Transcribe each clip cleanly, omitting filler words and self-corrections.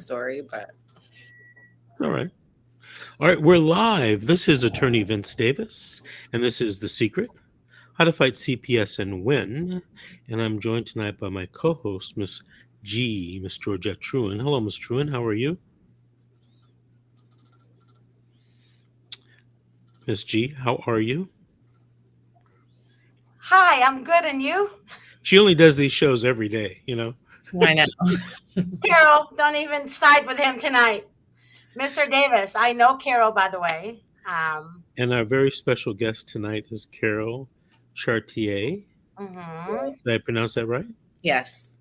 story, but All right. All right, we're live. This is attorney Vince Davis, and this is The Secret: How to Fight CPS and Win. And I'm joined tonight by my co-host, Miss Georgette Truen. Hello, Miss Truen. How are you? Miss G, how are you? Hi, I'm good, and you? She only does these shows every day. I know. Carol, don't even side with him tonight. Mr. Davis, I know Carol, by the way. And our very special guest tonight is Carol Chartier. Mhm. Did I pronounce that right? Yes.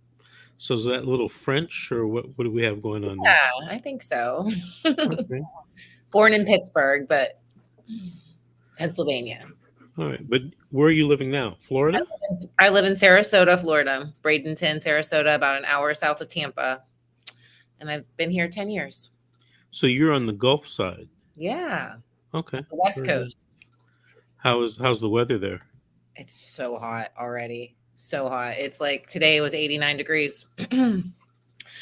So is that a little French, or what do we have going on there? Yeah, I think so. Okay. Born in Pittsburgh, but Pennsylvania. All right. But where are you living now? Florida? I live in Sarasota, Florida. Bradenton, Sarasota, about an hour south of Tampa. And I've been here 10 years. So you're on the Gulf side. Yeah. Okay. The West Very good. Coast. How's the weather there? It's so hot already. So hot. It's like today it was 89 degrees.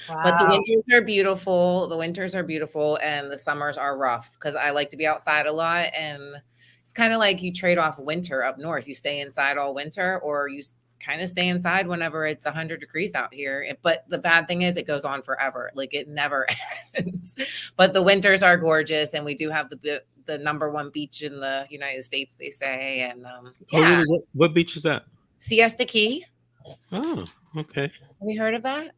But the Wow. winters are beautiful. The winters are beautiful and the summers are rough because I like to be outside a lot. And it's kind of like you trade off winter up north. You stay inside all winter or you kind of stay inside whenever it's 100 degrees out here. But the bad thing is it goes on forever. Like it never ends. But the winters are gorgeous. And we do have the number one beach in the United States, they say. And Oh, yeah, really? What beach is that? Siesta Key. Oh, okay. Have you heard of that?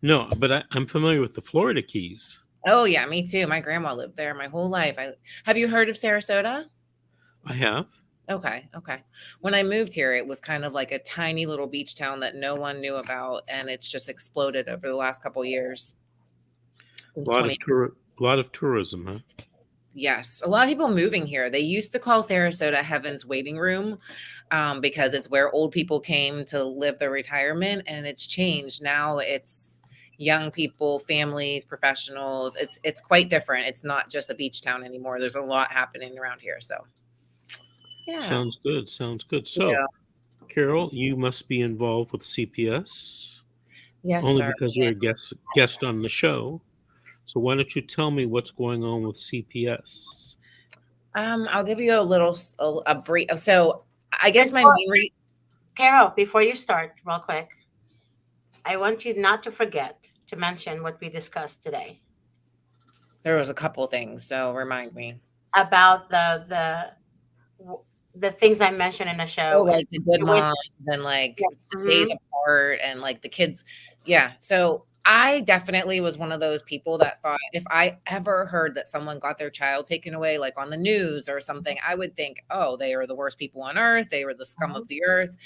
No, but I'm familiar with the Florida Keys. Oh yeah, me too. My grandma lived there my whole life. Have you heard of Sarasota? I have. Okay. When I moved here, it was kind of like a tiny little beach town that no one knew about, and it's just exploded over the last couple years. A Since lot 20, of a lot of tourism, huh? yes, a lot of people moving here. They used to call Sarasota Heaven's Waiting Room, because it's where old people came to live their retirement, and it's changed. Now it's young people, families, professionals. It's quite different. It's not just a beach town anymore. There's a lot happening around here. So yeah. Sounds good. Sounds good. So, Yeah. Carol, you must be involved with CPS Yes, only sir. because you're a guest on the show. So why don't you tell me what's going on with CPS? I'll give you a brief. So I guess my Before, main Carol, before you start, real quick, I want you not to forget to mention what we discussed today there was a couple things, so remind me. about the things I mentioned in the Oh, show. like the good You went, moms and like yeah. days Mhm. apart and like the kids. Yeah. So I definitely was one of those people that thought if I ever heard that someone got their child taken away, like on the news or something, I would think, oh, they are the worst people on earth. They were the scum of the earth.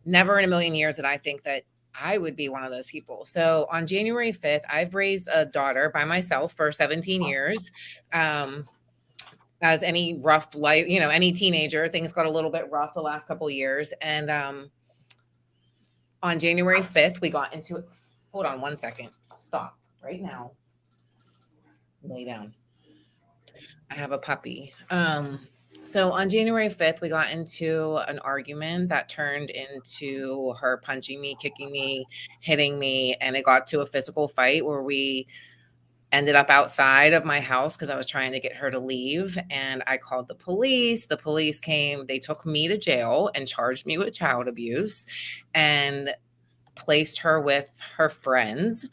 Never in a million years did I think that I would be one of those people. So on January 5th, I've raised a daughter by myself for 17 years. Um, as any rough life, any teenager, things got a little bit rough the last couple of years. And on January 5th, we got into it. Hold on one second. Stop right now. Lay down. I have a puppy. So on January 5th, we got into an argument that turned into her punching me, kicking me, hitting me, and it got to a physical fight where we ended up outside of my house because I was trying to get her to leave. And I called the police. The police came. They took me to jail and charged me with child abuse and placed her with her friends'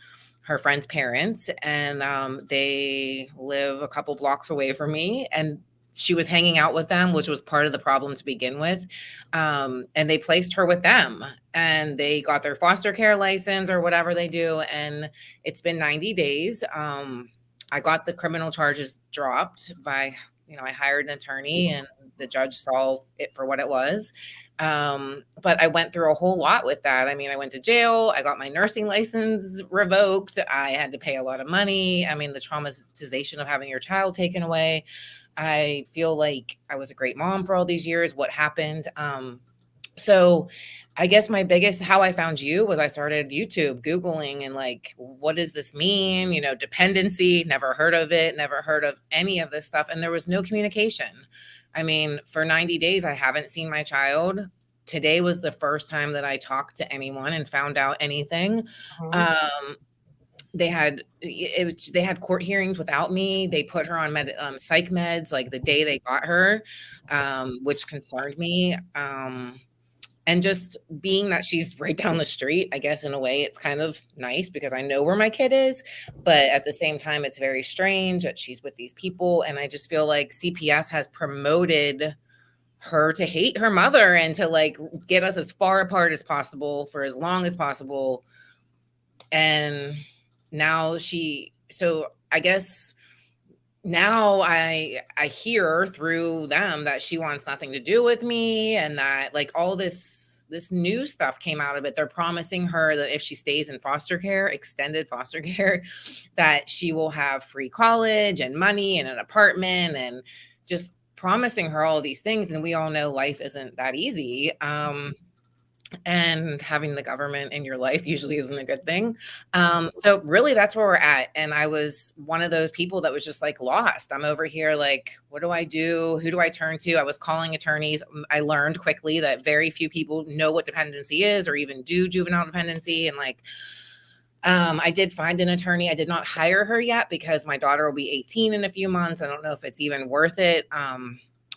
parents. And they live a couple blocks away from me. And she was hanging out with them, which was part of the problem to begin with. And they placed her with them and they got their foster care license or whatever they do. And it's been 90 days. I got the criminal charges dropped by, I hired an attorney and the judge saw it for what it was. But I went through a whole lot with that. I mean, I went to jail. I got my nursing license revoked. I had to pay a lot of money. I mean, the traumatization of having your child taken away. I feel like I was a great mom for all these years. What happened? So I guess my biggest, how I found you was I started YouTube Googling and like, what does this mean? Dependency, never heard of it, never heard of any of this stuff. And there was no communication. I mean, for 90 days, I haven't seen my child. Today was the first time that I talked to anyone and found out anything. Mhm. they had they had court hearings without me. They put her on psych meds like the day they got her, which concerned me. And just being that she's right down the street, I guess in a way it's kind of nice because I know where my kid is, but at the same time it's very strange that she's with these people, and I just feel like CPS has promoted her to hate her mother and to like get us as far apart as possible for as long as possible. And now so I guess now I hear through them that she wants nothing to do with me, and that like all this new stuff came out of it. They're promising her that if she stays in foster care, extended foster care, that she will have free college and money and an apartment, and just promising her all these things. And we all know life isn't that easy. And having the government in your life usually isn't a good thing. So really that's where we're at. And I was one of those people that was just like lost. I'm over here like, what do I do? Who do I turn to? I was calling attorneys. I learned quickly that very few people know what dependency is or even do juvenile dependency. And like, I did find an attorney. I did not hire her yet because my daughter will be 18 in a few months. I don't know if it's even worth it.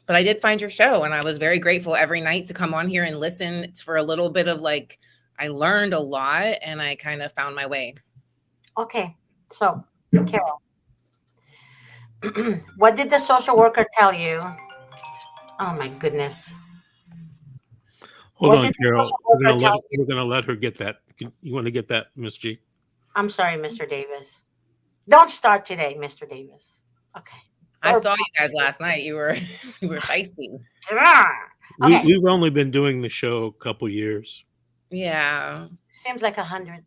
But I did find your show, and I was very grateful every night to come on here and listen. It's for a little bit of like, I learned a lot and I kind of found my way. Okay. So, Carol, what did the social worker tell you? Oh my goodness. Hold What on, did the Carol. social We're worker tell you? gonna let her get that. You want to get that, Miss G? I'm sorry, Mr. Davis. Don't start today, Mr. Davis. Okay. I saw you guys last night. You were feisty. Okay. We've only been doing the show a couple years. Yeah. Seems like 100.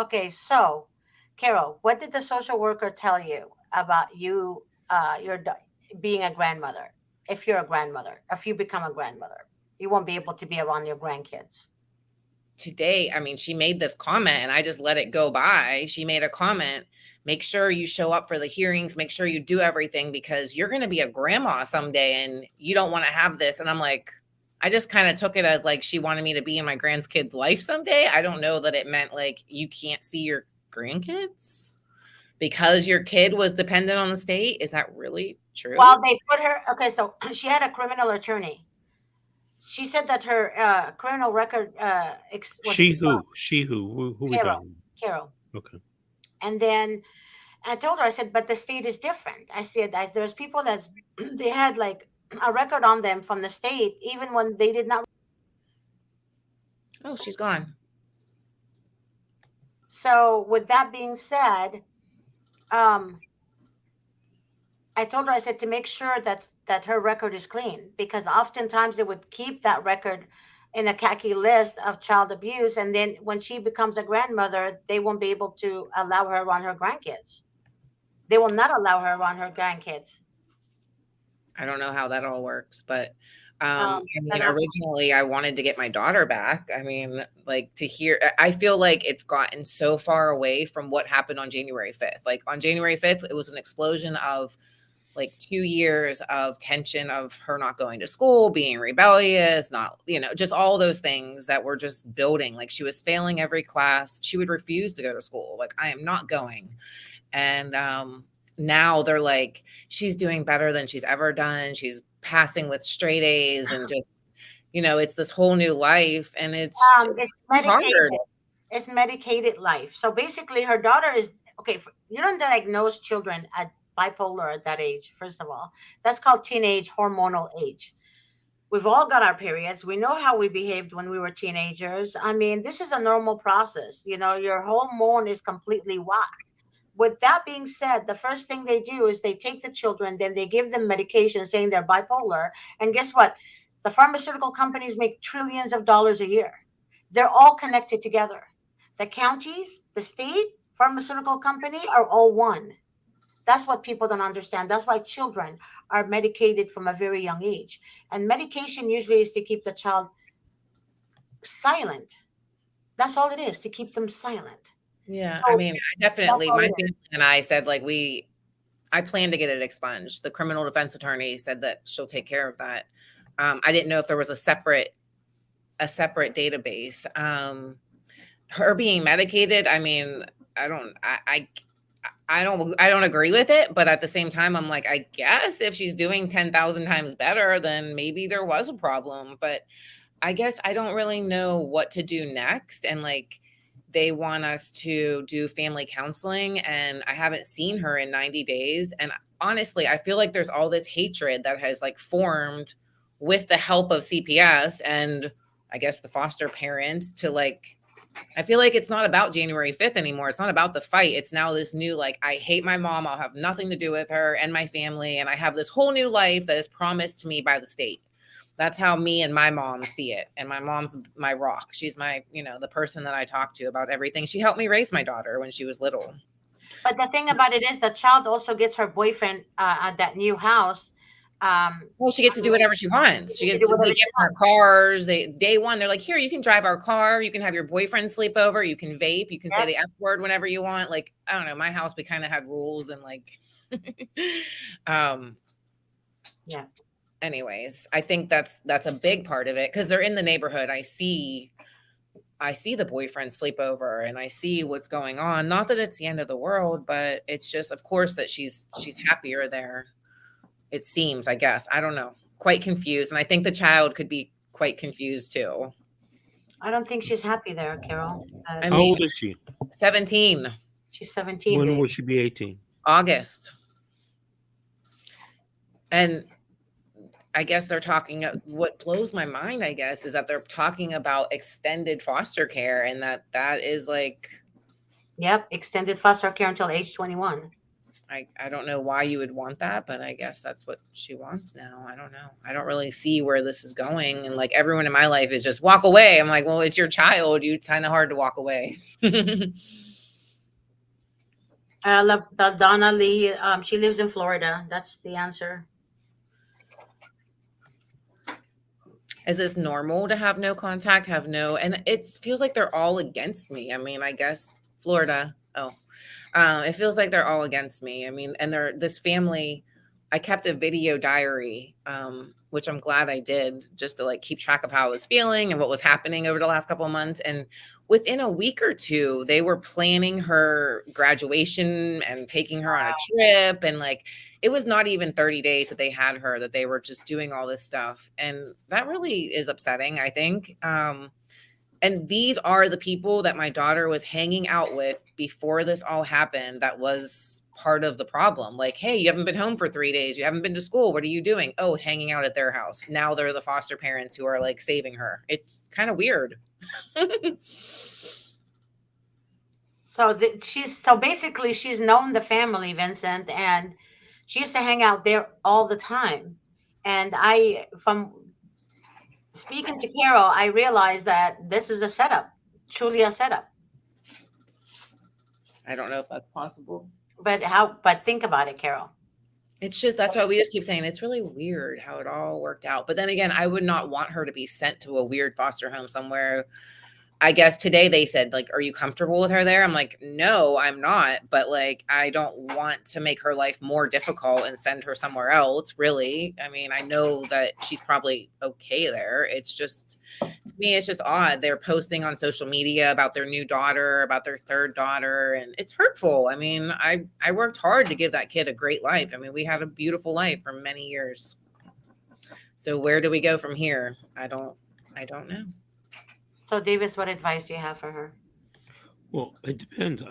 Okay, so Carol, what did the social worker tell you about you being a grandmother? If you're a grandmother, if you become a grandmother, you won't be able to be around your grandkids. Today, I mean, she made this comment and I just let it go by. She made a comment, make sure you show up for the hearings, make sure you do everything because you're going to be a grandma someday and you don't want to have this. And I'm like, I just kind of took it as like she wanted me to be in my grandkids' life someday. I don't know that it meant like you can't see your grandkids because your kid was dependent on the state. Is that really true? Well, they put her, okay, so she had a criminal attorney. She said that her criminal record She who we talking? Carol. Okay. And then I told her, I said, but the state is different. I said, there's people that they had like a record on them from the state, even when they did not. Oh, she's gone. So with that being said, I told her, I said, to make sure that her record is clean, because oftentimes they would keep that record in a khaki list of child abuse. And then when she becomes a grandmother, they won't be able to allow her around her grandkids. They will not allow her around her grandkids. I don't know how that all works, but I mean, originally I wanted to get my daughter back. I mean, like to hear, I feel like it's gotten so far away from what happened on January 5th. Like on January 5th, it was an explosion of like 2 years of tension of her not going to school, being rebellious, not, just all those things that were just building. Like she was failing every class. She would refuse to go to school. Like, I am not going. And now they're like, she's doing better than she's ever done. She's passing with straight A's and just, it's this whole new life. And it's medicated. hard. It's medicated life. So basically her daughter is, okay, you don't diagnose children at bipolar at that age. First of all, that's called teenage hormonal age. We've all got our periods. We know how we behaved when we were teenagers. I mean, this is a normal process. Your hormone is completely whacked. With that being said, the first thing they do is they take the children, then they give them medication saying they're bipolar. And guess what? The pharmaceutical companies make trillions of dollars a year. They're all connected together. The counties, the state, pharmaceutical company are all one. That's what people don't understand. That's why children are medicated from a very young age. And medication usually is to keep the child silent. That's all it is, to keep them silent. Yeah, so, I mean, I definitely, my family and I said, like, I plan to get it expunged. The criminal defense attorney said that she'll take care of that. I didn't know if there was a separate database. Her being medicated, I mean, I don't agree with it, but at the same time, I'm like, I guess if she's doing 10,000 times better, then maybe there was a problem. But I guess I don't really know what to do next. And like, they want us to do family counseling, and I haven't seen her in 90 days. And honestly, I feel like there's all this hatred that has like formed with the help of CPS and I guess the foster parents to like, I feel like it's not about January 5th anymore. It's not about the fight. It's now this new, like, I hate my mom. I'll have nothing to do with her and my family. And I have this whole new life that is promised to me by the state. That's how me and my mom see it. And my mom's my rock. She's my, the person that I talk to about everything. She helped me raise my daughter when she was little. But the thing about it is the child also gets her boyfriend at that new house. Well, she gets to do whatever she wants. She gets to whatever give she her wants. cars. Day one, they're like, here, you can drive our car. You can have your boyfriend sleep over. You can vape. You can say the F word whenever you want. Like, I don't know. My house, we kind of had rules and like, Yeah. Anyways, I think that's a big part of it because they're in the neighborhood. I see the boyfriend sleep over and I see what's going on. Not that it's the end of the world, but it's just, of course, that she's happier there. It seems, I guess. I don't know. Quite confused. And I think the child could be quite confused too. I don't think she's happy there, Carol. How old is she? 17. She's 17. When will she be 18? August. And I guess they're talking, what blows my mind, I guess, is that they're talking about extended foster care and that is like. Yep. Extended foster care until age 21. I don't know why you would want that, but I guess that's what she wants now. I don't know. I don't really see where this is going. And like everyone in my life is just walk away. I'm like, well, it's your child. It's kind of hard to walk away. Donna Lee, she lives in Florida. That's the answer. Is this normal to have no contact, and it feels like they're all against me. I mean, I guess Florida. It feels like they're all against me. I mean, and this family, I kept a video diary, which I'm glad I did just to like keep track of how I was feeling and what was happening over the last couple of months. And within a week or two, they were planning her graduation and taking her on a trip. And like, it was not even 30 days that they had her, that they were just doing all this stuff. And that really is upsetting, I think. And these are the people that my daughter was hanging out with before this all happened. That was part of the problem. Like, hey, you haven't been home for 3 days. You haven't been to school. What are you doing? Oh, hanging out at their house. Now they're the foster parents who are like saving her. It's kind of weird. So basically she's known the family, Vincent, and she used to hang out there all the time. And from speaking to Carol, I realized that this is a setup, truly a setup. I don't know if that's possible. But think about it, Carol. It's just, that's why we just keep saying it's really weird how it all worked out. But then again, I would not want her to be sent to a weird foster home somewhere. I guess today they said, like, are you comfortable with her there? I'm like, no, I'm not. But like, I don't want to make her life more difficult and send her somewhere else, really. I mean, I know that she's probably okay there. It's just, to me, it's just odd. They're posting on social media about their new daughter, about their third daughter. And it's hurtful. I mean, I worked hard to give that kid a great life. I mean, we had a beautiful life for many years. So where do we go from here? I don't know. So, Davis, what advice do you have for her? Well, it depends.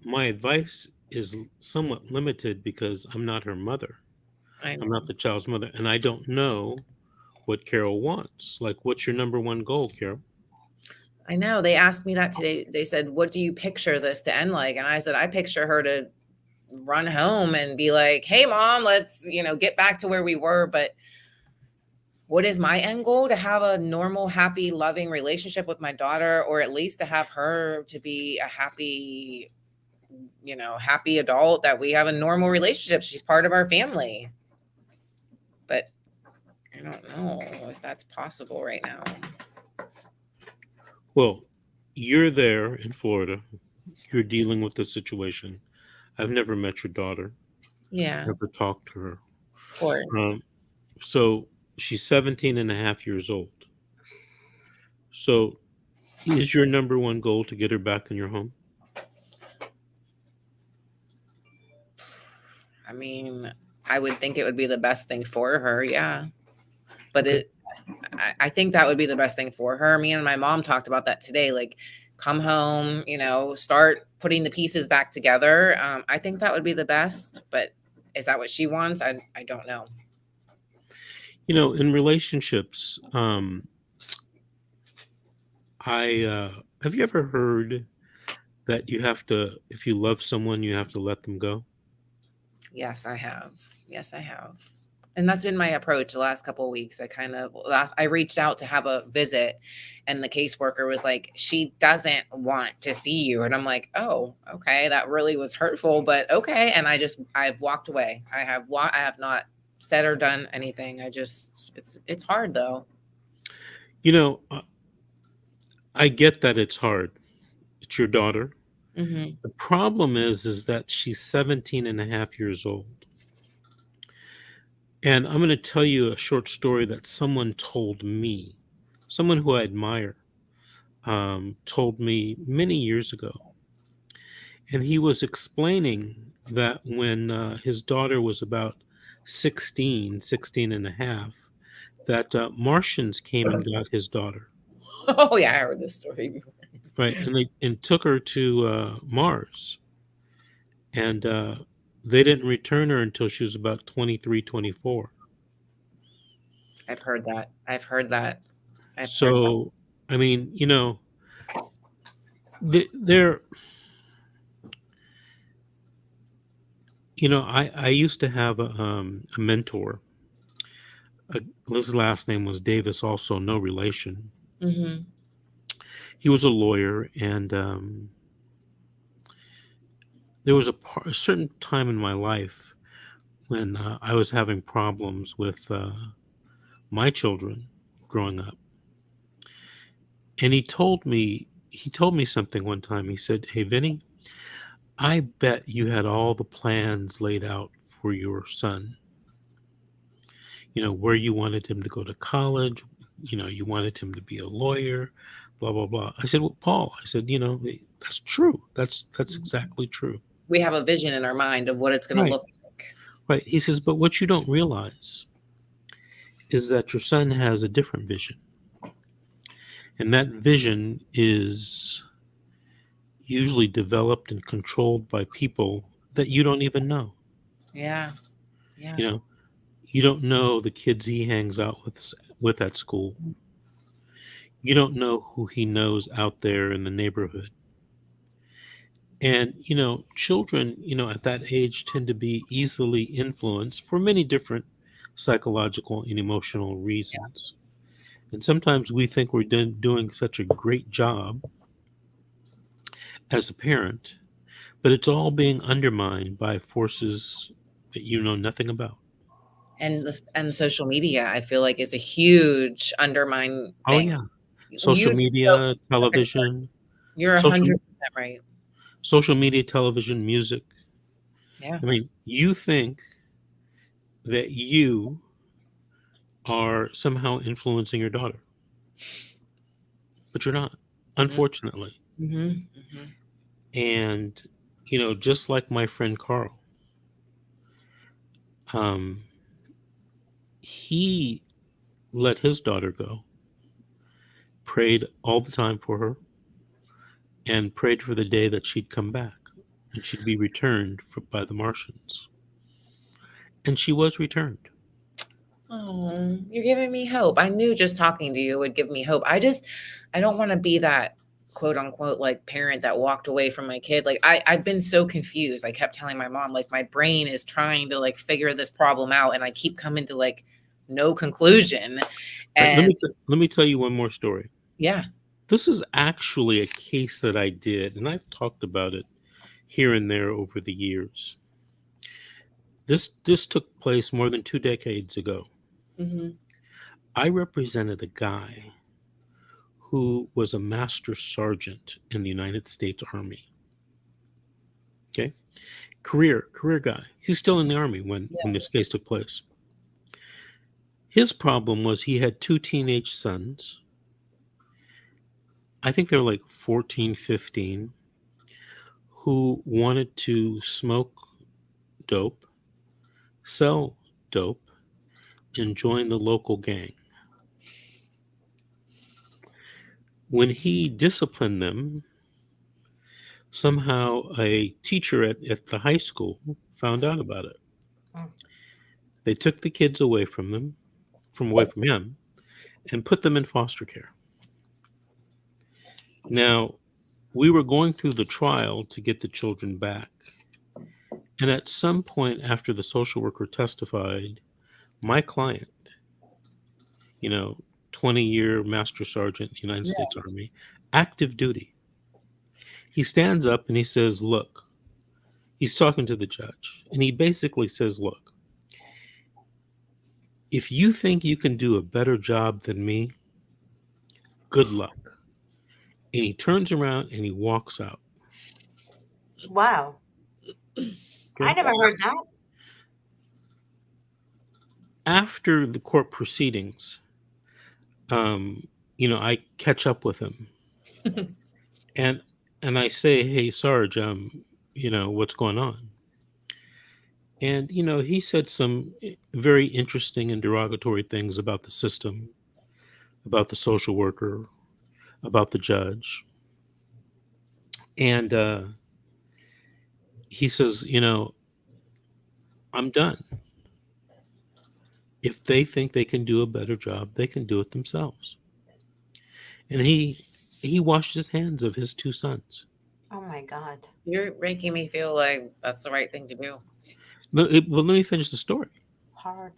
My advice is somewhat limited because I'm not her mother. I'm not the child's mother, and I don't know what Carol wants. Like, what's your number one goal, Carol? I know. They asked me that today. They said, what do you picture this to end like? And I said, I picture her to run home and be like, hey, Mom, let's, get back to where we were. But what is my end goal? To have a normal, happy, loving relationship with my daughter, or at least to have her to be a happy, happy adult, that we have a normal relationship. She's part of our family. But I don't know if that's possible right now. Well, you're there in Florida. You're dealing with the situation. I've never met your daughter. Yeah. Never talked to her. Of course. So she's 17 and a half years old. So is your number one goal to get her back in your home? I mean, I would think it would be the best thing for her. Yeah. But Okay. I think that would be the best thing for her. Me and my mom talked about that today. Like, come home, start putting the pieces back together. I think that would be the best. But is that what she wants? I don't know. In relationships, I have you ever heard that you have to, if you love someone, you have to let them go? Yes, I have. Yes, I have. And that's been my approach the last couple of weeks. I reached out to have a visit, and the caseworker was like, she doesn't want to see you. And I'm like, oh, okay, that really was hurtful, but okay. And I've walked away. I have not said or done anything. It's hard though. You know, I get that it's hard. It's your daughter. Hmm. The problem is that she's 17 and a half years old. And I'm going to tell you a short story that someone told me, someone who I admire, told me many years ago. And he was explaining that when his daughter was about 16 and a half, that Martians came and got his daughter, Oh yeah, I heard this story before. right? And they took her to Mars, and they didn't return her until she was about 23, 24. I've heard that. I've heard that. I've heard that. So, I mean, they're, I used to have a mentor. His last name was Davis, also no relation. Hmm. He was a lawyer, and there was a certain time in my life when I was having problems with my children growing up. And he told me something one time. He said, "Hey, Vinny, I bet you had all the plans laid out for your son. Where you wanted him to go to college, you wanted him to be a lawyer, blah, blah, blah." I said, "Well, Paul," I said, that's true. That's exactly true. We have a vision in our mind of what it's going to Right. look like. Right. He says, "But what you don't realize is that your son has a different vision. And that vision is usually developed and controlled by people that you don't even know. Yeah. Yeah. You know, you don't know the kids he hangs out with at school. You don't know who he knows out there in the neighborhood. And, children, at that age tend to be easily influenced for many different psychological and emotional reasons. And sometimes we think we're doing such a great job as a parent, but it's all being undermined by forces that you know nothing about. And social media, I feel like, is a huge undermine Oh, thing. yeah. Social You so media, okay, television, you're social 100% right. social media, television, music. Yeah. I mean, you think that you are somehow influencing your daughter, but you're not, Mhm. unfortunately. Mhm. Mhm. And, just like my friend Carl, um, he let his daughter go, prayed all the time for her, and prayed for the day that she'd come back and she'd be returned by the Martians. And she was returned. Oh, you're giving me hope. I knew just talking to you would give me hope. I don't want to be that quote unquote like parent that walked away from my kid. Like I've been so confused. I kept telling my mom, like, my brain is trying to like figure this problem out, and I keep coming to like no conclusion. Right, let And me tell you one more story. yeah. This is actually a case that I did, and I've talked about it here and there over the years. This took place more than 2 decades ago. Hmm. I represented a guy who was a master sergeant in the United States Army. Okay, career guy. He's still in the Army when this case took place. His problem was he had two teenage sons. I think they were like 14, 15, who wanted to smoke dope sell dope, and join the local gang. When he disciplined them, somehow a teacher at the high school found out about it. Mm. They took the kids away from him, and put them in foster care. Now, we were going through the trial to get the children back. And at some point after the social worker testified, my client, 20-year Master Sergeant, United States Army, active duty, he stands up and he says, look, he's talking to the judge, and he basically says, look, if you think you can do a better job than me, good luck. And he turns around and he walks out. Wow. Okay? I never heard that. After the court proceedings, I catch up with him, and I say, "Hey, Sarge, what's going on?" And he said some very interesting and derogatory things about the system, about the social worker, about the judge, and he says, "I'm done. If they think they can do a better job, they can do it themselves." And he washed his hands of his two sons. Oh my God. You're making me feel like that's the right thing to do. Well, let me finish the story. Hard.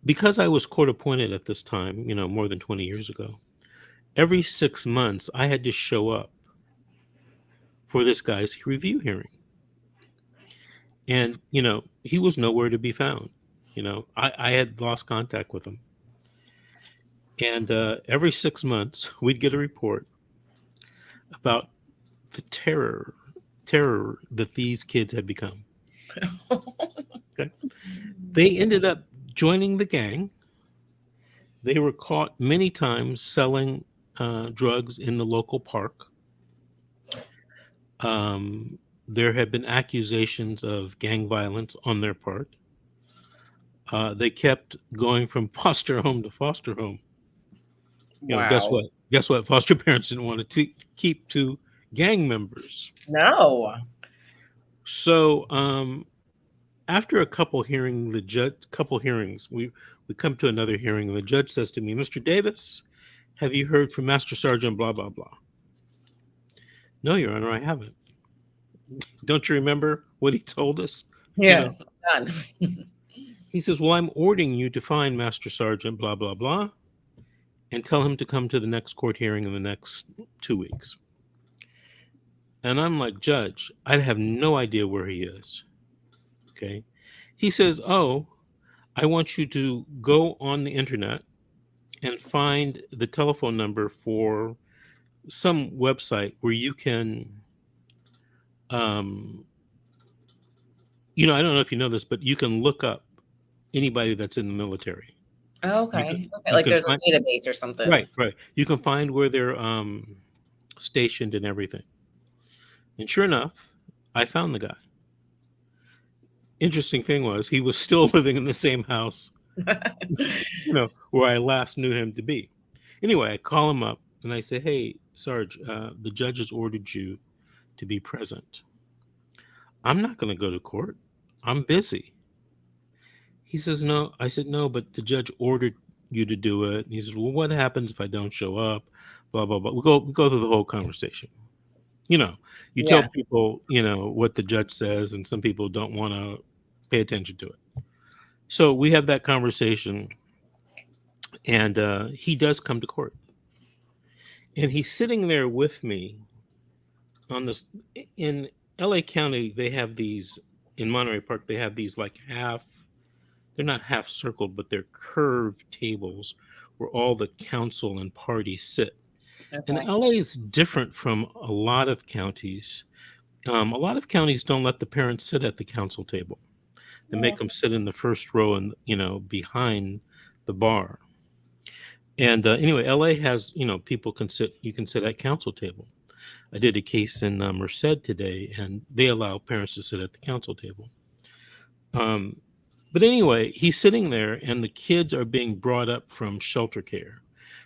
Because I was court appointed at this time, more than 20 years ago, every 6 months I had to show up for this guy's review hearing. And, he was nowhere to be found. I had lost contact with him. And every 6 months we'd get a report about the terror that these kids had become. Okay. They ended up joining the gang. They were caught many times selling drugs in the local park. There had been accusations of gang violence on their part. They kept going from foster home to foster home. Wow. Guess what? Foster parents didn't want to keep two gang members. No. So after a couple hearings, we come to another hearing, and the judge says to me, "Mr. Davis, have you heard from Master Sergeant blah, blah, blah?" "No, Your Honor, I haven't." "Don't you remember what he told us?" Yeah. Done. He says, "Well, I'm ordering you to find Master Sergeant blah, blah, blah, and tell him to come to the next court hearing in the next 2 weeks." And I'm like, "Judge, I have no idea where he is." Okay. He says, "Oh, I want you to go on the internet and find the telephone number for some website where you can, I don't know if you know this, but you can look up anybody that's in the military." Oh, okay. Like there's a database or something. Right. You can find where they're stationed and everything. And sure enough, I found the guy. Interesting thing was he was still living in the same house, where I last knew him to be. Anyway, I call him up and I say, "Hey, Sarge, the judge has ordered you to be present." "I'm not going to go to court. I'm busy." He says, "No." I said, "No, but the judge ordered you to do it." And he says, "Well, what happens if I don't show up?" Blah, blah, blah. We go through the whole conversation. You tell people, what the judge says, and some people don't want to pay attention to it. So we have that conversation, and he does come to court. And he's sitting there with me on this. In LA County, they have these, in Monterey Park, they have these like they're not half circled, but they're curved tables where all the council and parties sit. Okay. And LA is different from a lot of counties. A lot of counties don't let the parents sit at the council table. They make them sit in the first row and, behind the bar. And anyway, LA has, people you can sit at council table. I did a case in Merced today, and they allow parents to sit at the council table. But anyway, he's sitting there, and the kids are being brought up from shelter care.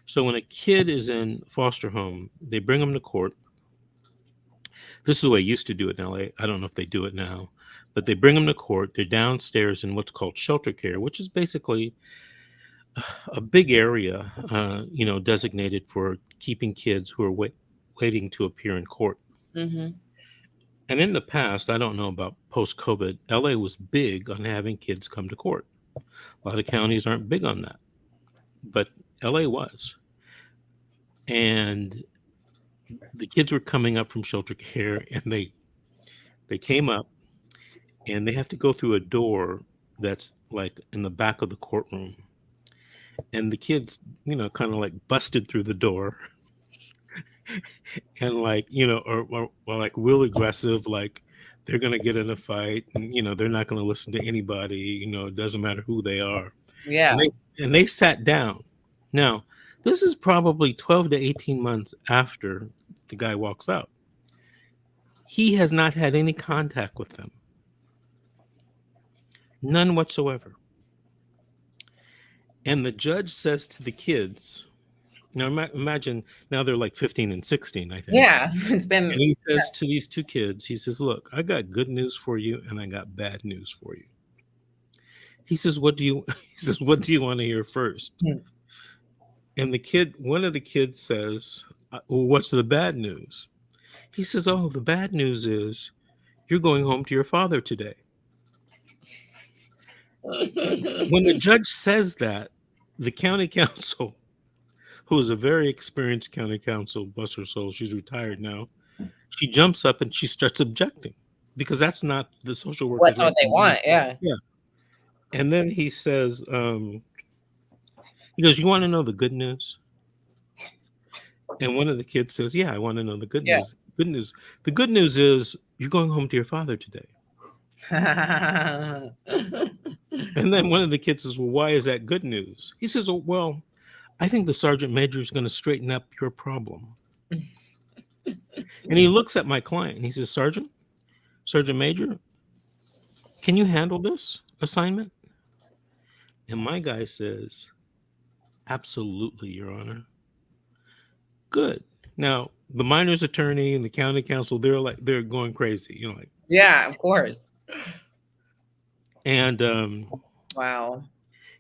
So when a kid is in foster home, they bring them to court. This is the way they used to do it in LA. I don't know if they do it now, but they bring them to court. They're downstairs in what's called shelter care, which is basically a big area, designated for keeping kids who are waiting to appear in court. Mm-hmm. And in the past, I don't know about post-COVID, LA was big on having kids come to court. A lot of counties aren't big on that, but LA was. And the kids were coming up from shelter care, and they came up, and they have to go through a door that's like in the back of the courtroom. And the kids, kind of like busted through the door and or like real aggressive, like they're going to get in a fight, and, they're not going to listen to anybody, it doesn't matter who they are. Yeah. And they sat down. Now, this is probably 12 to 18 months after the guy walks out. He has not had any contact with them. None whatsoever. And the judge says to the kids, now imagine, now they're like 15 and 16, I think. Yeah. It's been. And he says to these two kids, he says, look, I got good news for you, and I got bad news for you. He says, what do you want to hear first? Hmm. And one of the kids says, well, what's the bad news? He says, oh, the bad news is you're going home to your father today. When the judge says that, the county council, who is a very experienced county council, bless her soul, she's retired now, she jumps up and she starts objecting, because that's not the social worker. That's what they want. Yeah. Yeah. And then he says, he goes, you want to know the good news? And one of the kids says, yeah, I want to know the good news. The good news is you're going home to your father today. And then one of the kids says, well, why is that good news? He says, oh, well, I think the sergeant major is going to straighten up your problem. And he looks at my client and he says, sergeant major, can you handle this assignment? And my guy says, absolutely, Your Honor. Good. Now, the minor's attorney and the county council, they're going crazy, like. Yeah, of course. And wow.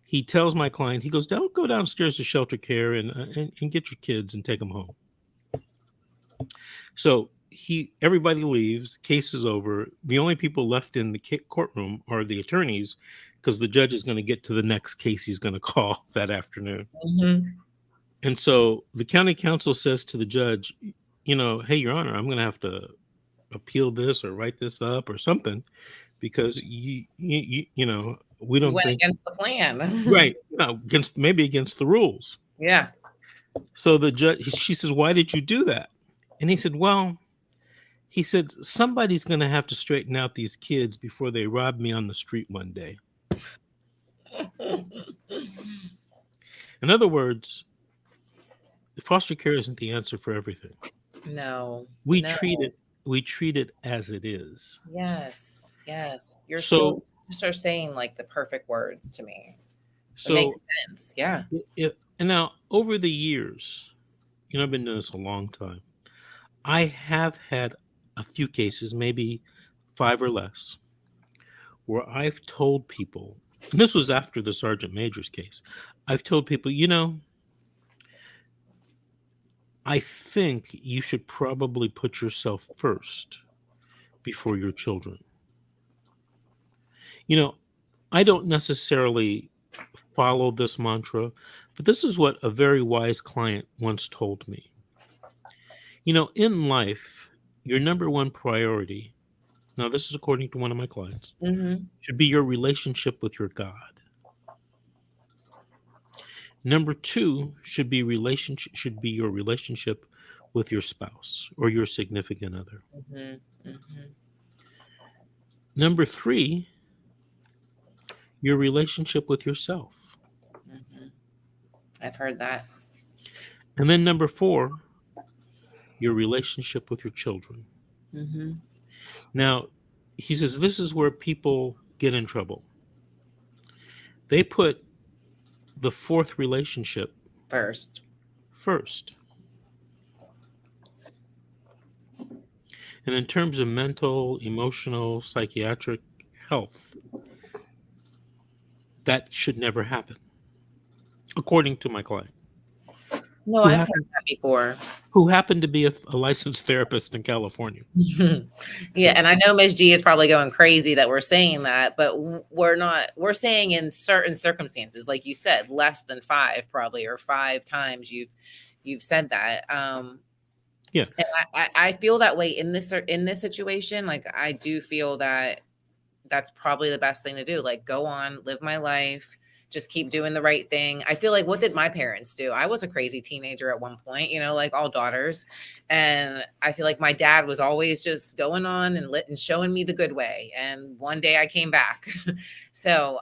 He tells my client, he goes, don't go downstairs to shelter care and get your kids and take them home. So everybody leaves, case is over. The only people left in the courtroom are the attorneys, because the judge is going to get to the next case he's going to call that afternoon. Mm-hmm. And so the county council says to the judge, hey, Your Honor, I'm going to have to appeal this or write this up or something, because we don't went think against the plan. right. No, against the rules. Yeah. So the judge, she says, why did you do that? And he said, well, somebody's going to have to straighten out these kids before they rob me on the street one day. In other words, foster care isn't the answer for everything. No. We treat it as it is. Yes. You're so just are saying like the perfect words to me. It makes sense. Yeah. And now over the years, I've been doing this a long time. I have had a few cases, maybe 5 or less, where I've told people, and this was after the Sergeant Major's case, I've told people, I think you should probably put yourself first before your children. I don't necessarily follow this mantra, but this is what a very wise client once told me. In life, your number one priority, now this is according to one of my clients, should be your relationship with your God. Number 2 should be your relationship with your spouse or your significant other. Number 3, your relationship with yourself. I've heard that. And then number 4, your relationship with your children. Now, he says this is where people get in trouble. They put the fourth relationship First. first. And in terms of mental, emotional, psychiatric health, that should never happen, according to my client, No, who I've heard happened, that before. who happened to be a licensed therapist in California. Yeah, and I know Ms. G is probably going crazy that we're saying that, but we're not. We're saying in certain circumstances, like you said, less than 5 probably, or 5 times you've said that. Yeah. And I feel that way in this situation. Like, I do feel that that's probably the best thing to do. Like, go on, live my life, just keep doing the right thing. I feel like, what did my parents do? I was a crazy teenager at one point, like all daughters. And I feel like my dad was always just going on and showing me the good way. And one day I came back. So,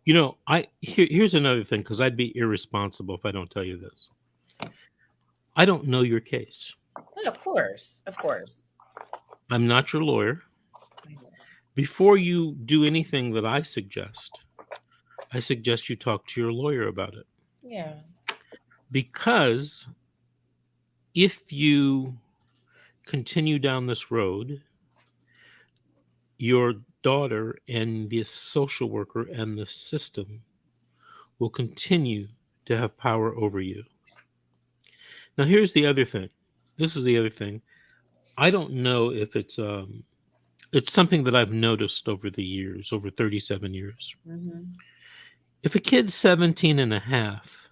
here's another thing, because I'd be irresponsible if I don't tell you this. I don't know your case. of course. I'm not your lawyer. Before you do anything that I suggest you talk to your lawyer about it. Yeah. Because if you continue down this road, your daughter and the social worker and the system will continue to have power over you. Now, here's the other thing. This is the other thing. I don't know if it's something that I've noticed over the years, over 37 years. Mm-hmm. If a kid's 17 and a half,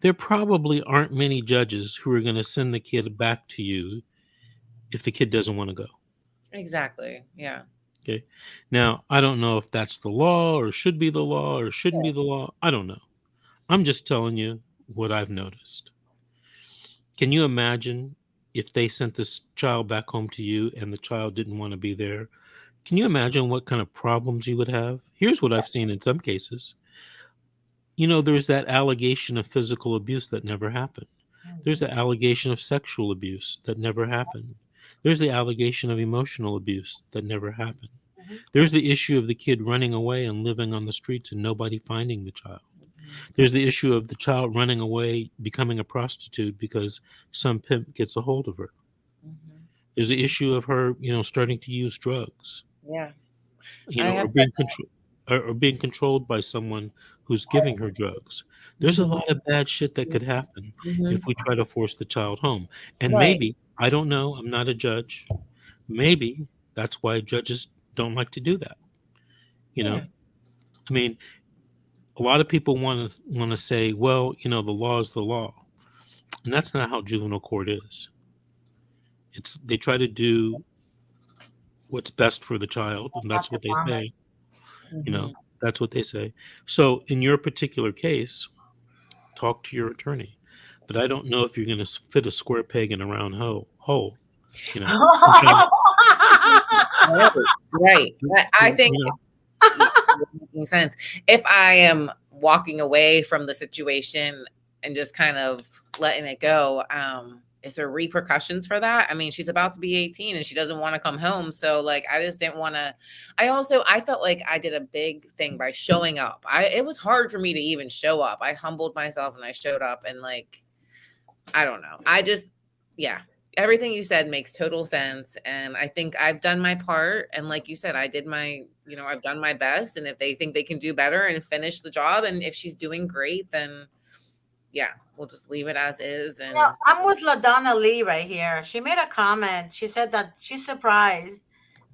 there probably aren't many judges who are going to send the kid back to you if the kid doesn't want to go. Exactly. Yeah. Okay. Now, I don't know if that's the law or should be the law or shouldn't be the law. I don't know. I'm just telling you what I've noticed. Can you imagine if they sent this child back home to you and the child didn't want to be there? Can you imagine what kind of problems you would have? Here's what I've seen in some cases. There's that allegation of physical abuse that never happened. There's the allegation of sexual abuse that never happened. There's the allegation of emotional abuse that never happened. Mm-hmm. There's the issue of the kid running away and living on the streets and nobody finding the child. There's the issue of the child running away, becoming a prostitute because some pimp gets a hold of her. Mm-hmm. There's the issue of her, starting to use drugs. Yeah. Or being controlled by someone who's giving her drugs. There's a lot of bad shit that could happen if we try to force the child home. And maybe, I don't know, I'm not a judge. Maybe that's why judges don't like to do that. I mean, a lot of people want to say, well, the law is the law. And that's not how juvenile court is. They try to do what's best for the child, and that's what they say. That's what they say. So in your particular case, talk to your attorney. But I don't know if you're going to fit a square peg in a round hole. Right. I think making sense. If I am walking away from the situation and just kind of letting it go, is there repercussions for that? I mean, she's about to be 18 and she doesn't want to come home. So I just didn't want to. I felt like I did a big thing by showing up. It was hard for me to even show up. I humbled myself and I showed up, and I don't know. Everything you said makes total sense. And I think I've done my part. And like you said, I've done my best. And if they think they can do better and finish the job, and if she's doing great, then we'll just leave it as is. And I'm with LaDonna Lee right here. She made a comment. She said that she's surprised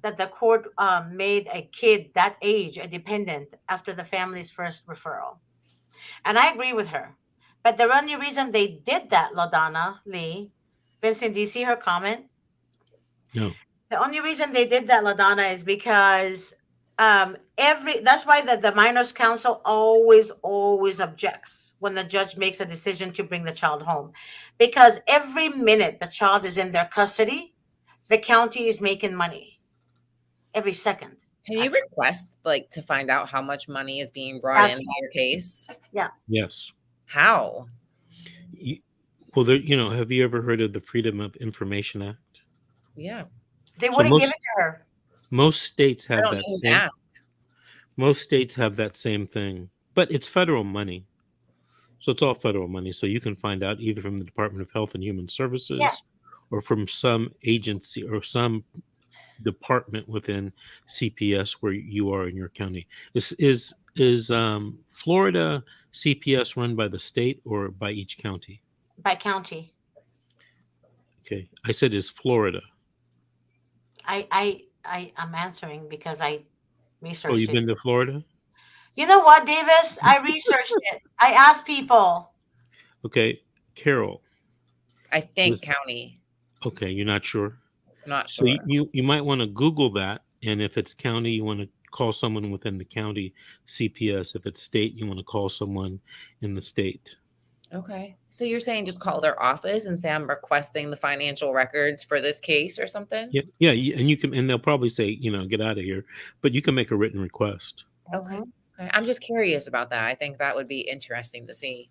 that the court made a kid that age a dependent after the family's first referral. And I agree with her. But the only reason they did that, LaDonna Lee, Vincent, do you see her comment? No. The only reason they did that, LaDonna, is because that's why the minors council always objects when the judge makes a decision to bring the child home, because every minute the child is in their custody, the county is making money every second. Can you request to find out how much money is being brought in your case? Yeah. Yes. How? Well, have you ever heard of the Freedom of Information Act? Yeah. They wouldn't give it to her. Most states I have don't know that who to same. ask. Most states have that same thing, but it's federal money. So it's all federal money. So you can find out either from the Department of Health and Human Yeah, Services or from some agency or some department within CPS where you are in your county. Is Florida CPS run by the state or by each county? by county. Okay. I said is Florida. I'm answering because I Oh, researched you've it. been to Florida? You know what, Davis? I researched it. I asked people. Okay. Carol. I think Listen, county. okay, you're not sure. I'm not So sure. you might want to Google that, and if it's county, you want to call someone within the county CPS. If it's state, you want to call someone in the state. Okay. So you're saying just call their office and say I'm requesting the financial records for this case or something? Yeah, yeah, and you can, and they'll probably say, get out of here, but you can make a written request. Okay. Mhm. Okay. I'm just curious about that. I think that would be interesting to see.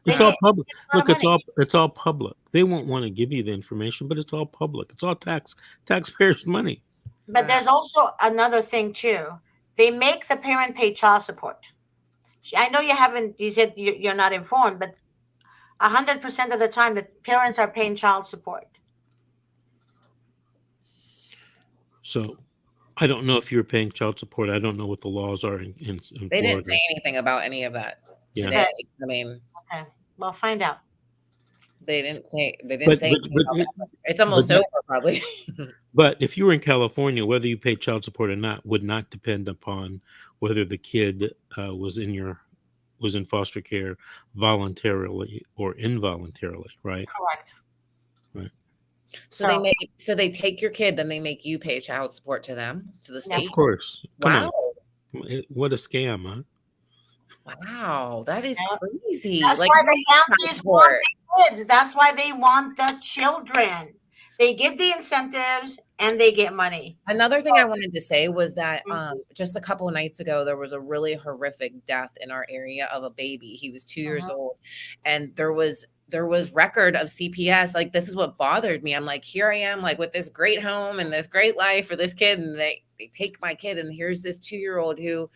They It's all make Um, public. a lot of Look, money. it's all public. They won't want to give you the information, but it's all public. It's all taxpayers' money. But wow. there's also another thing too. They make the parent pay child support. I know you haven't. You said you're not informed, but 100% of the time, the parents are paying child support. So I don't know if you're paying child support. I don't know what the laws are in They didn't Florida. say anything about any of that Yeah, today. But I mean, okay, well, find out. they didn't say but anything about it, that. It's but almost over probably. but if you were in California, whether you pay child support or not would not depend upon whether the kid was in foster care voluntarily or involuntarily, right? Correct. Right. So they So make so they take your kid, then they make you pay child support to them, to the yes, Of state. course. Come Wow. on. What a scam, huh? Wow, that is yeah. crazy. That's Like why no the child counties want support. the kids. That's why they want the children. They give the incentives and they get money. Another thing I wanted to say was that Mhm. just a couple of nights ago, there was a really horrific death in our area of a baby. He was 2 years old, and there was record of CPS. Like this is what bothered me. I'm like, here I am, like with this great home and this great life for this kid, and they take my kid, and here's this 2-year-old who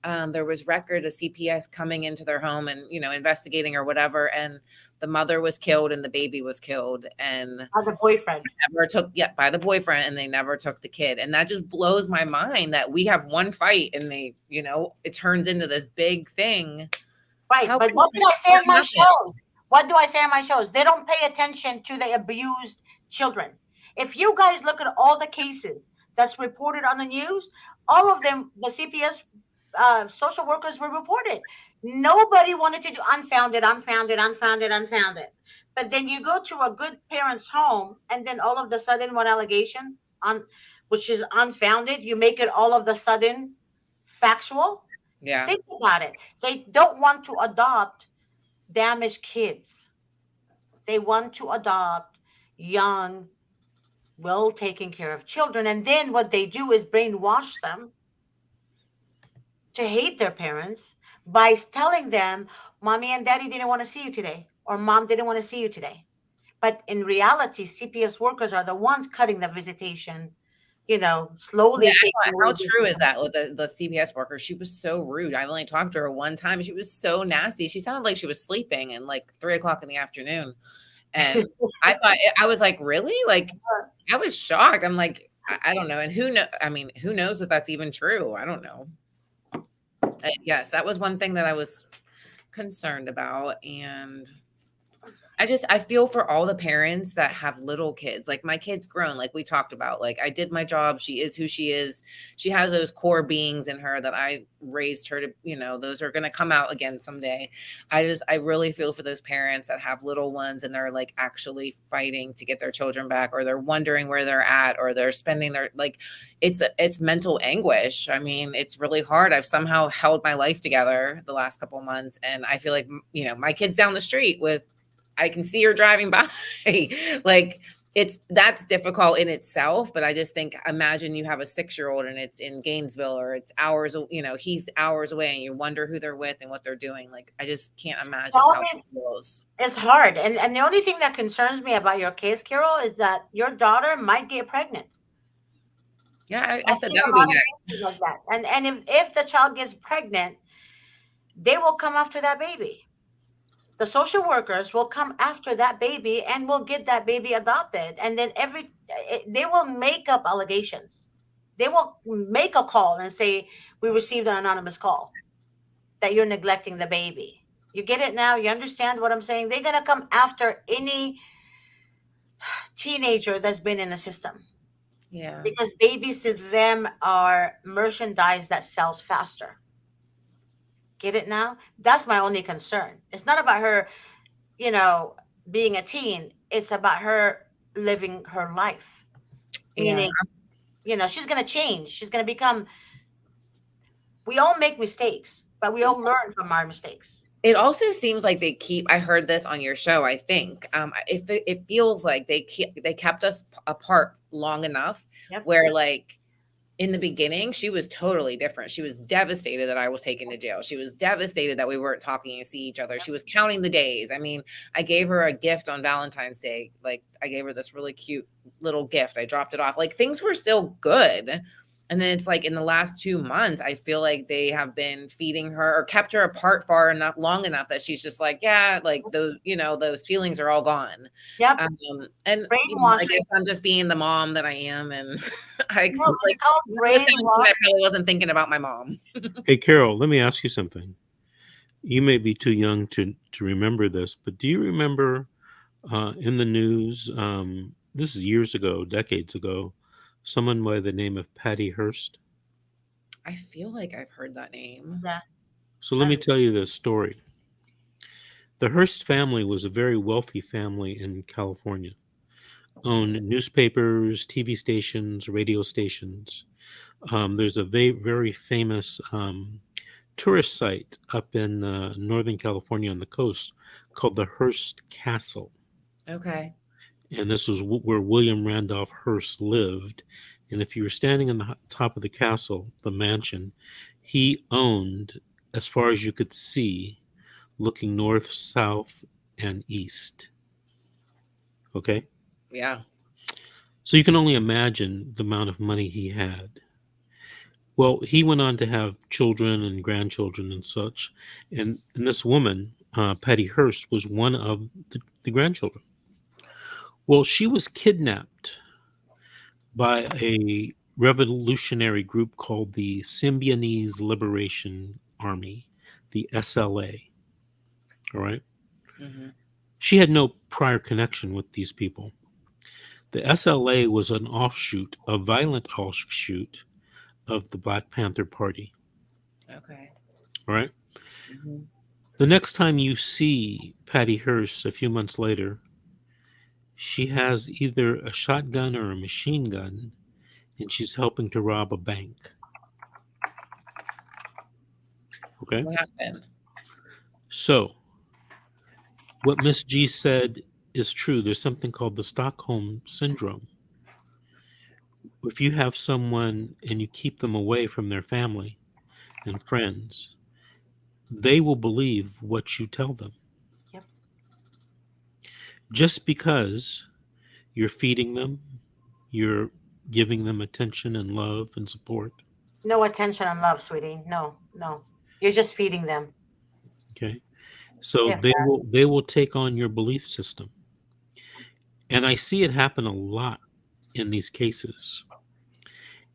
there was record of CPS coming into their home and investigating or whatever, and the mother was killed and the baby was killed, and As a boyfriend. never took by the boyfriend, and they never took the kid. And that just blows my mind that we have one fight and it turns into this big thing. Right. How But can what did I say that on my happen? shows? What do I say on my shows? They don't pay attention to the abused children. If you guys look at all the cases that's reported on the news, all of them, the CPS social workers were reported. Nobody wanted to do unfounded, unfounded, unfounded, unfounded. But then you go to a good parent's home, and then all of the sudden, one allegation on which is unfounded, you make it all of the sudden factual. Yeah. Think about it. They don't want to adopt damaged kids. They want to adopt young, well taken care of children. And then what they do is brainwash them to hate their parents by telling them, mommy and daddy didn't want to see you today, or mom didn't want to see you today. But in reality, CPS workers are the ones cutting the visitation, slowly Yeah, taking how away true is that with the CPS worker? She was so rude. I only talked to her one time. She was so nasty. She sounded like she was sleeping and like 3 o'clock in the afternoon. And I was like, really? Like, I was shocked. I'm like, I don't know. And who knows if that's even true? I don't know. Yes, that was one thing that I was concerned about. And I feel for all the parents that have little kids. Like my kid's grown, like we talked about. Like I did my job. She is who she is. She has those core beings in her that I raised her to, those are going to come out again someday. I really feel for those parents that have little ones and they're like actually fighting to get their children back, or they're wondering where they're at, or they're spending their, like, it's mental anguish. I mean, it's really hard. I've somehow held my life together the last couple of months. And I feel like, my kid's down the street I can see her driving by. Like that's difficult in itself. But I just think, imagine you have a 6-year-old and it's in Gainesville, or it's hours, he's hours away, and you wonder who they're with and what they're doing. Like, I just can't imagine how it feels. It's hard. And the only thing that concerns me about your case, Carol, is that your daughter might get pregnant. Yeah, I I've said seen a that'll be lot of next. cases like that. And if the child gets pregnant, they will come after that baby. The social workers will come after that baby and will get that baby adopted. And then they will make up allegations. They will make a call and say, we received an anonymous call that you're neglecting the baby. You get it now? You understand what I'm saying? They're going to come after any teenager that's been in the system, Yeah. because babies to them are merchandise that sells faster. Get it now? That's my only concern. It's not about her, you know, being a teen. It's about her living her life. Yeah. Meaning, she's going to change. She's going to become, we all make mistakes, but we all learn from our mistakes. It also seems like they keep. I heard this on your show. I think it feels like they kept us apart long enough Yep. where, like, in the beginning, she was totally different. She was devastated that I was taken to jail. She was devastated that we weren't talking and see each other. She was counting the days. I mean, I gave her a gift on Valentine's Day. Like, I gave her this really cute little gift. I dropped it off. Like, things were still good. And then it's like in the last 2 months, I feel like they have been feeding her or kept her apart far enough, long enough that she's just like, yeah, like those feelings are all gone. Yep. And I guess I'm just being the mom that I am, and I probably wasn't thinking about my mom. Hey, Carol, let me ask you something. You may be too young to remember this, but do you remember in the news, this is years ago, decades ago, someone by the name of Patty Hearst? I feel like I've heard that name. Yeah. So let me tell you this story. The Hearst family was a very wealthy family in California. Owned newspapers, TV stations, radio stations. There's a very famous tourist site up in Northern California on the coast called the Hearst Castle. Okay. And this was where William Randolph Hearst lived. And if you were standing on the top of the castle, the mansion, he owned, as far as you could see, looking north, south, and east. Okay? Yeah. So you can only imagine the amount of money he had. Well, he went on to have children and grandchildren and such. And this woman, Patty Hearst, was one of the grandchildren. Well, she was kidnapped by a revolutionary group called the Symbionese Liberation Army, the SLA. All right? Mm-hmm. She had no prior connection with these people. The SLA was an offshoot, a violent offshoot of the Black Panther Party. Okay. All right? Mm-hmm. The next time you see Patty Hearst a few months later, she has either a shotgun or a machine gun, and she's helping to rob a bank. Okay? What happened? So, what Miss G said is true. There's something called the Stockholm Syndrome. If you have someone and you keep them away from their family and friends, they will believe what you tell them. Yep. Just because you're feeding them, you're giving them attention and love and support. No attention and love, sweetie. No. You're just feeding them. Okay. So Yeah. they will take on your belief system. And I see it happen a lot in these cases.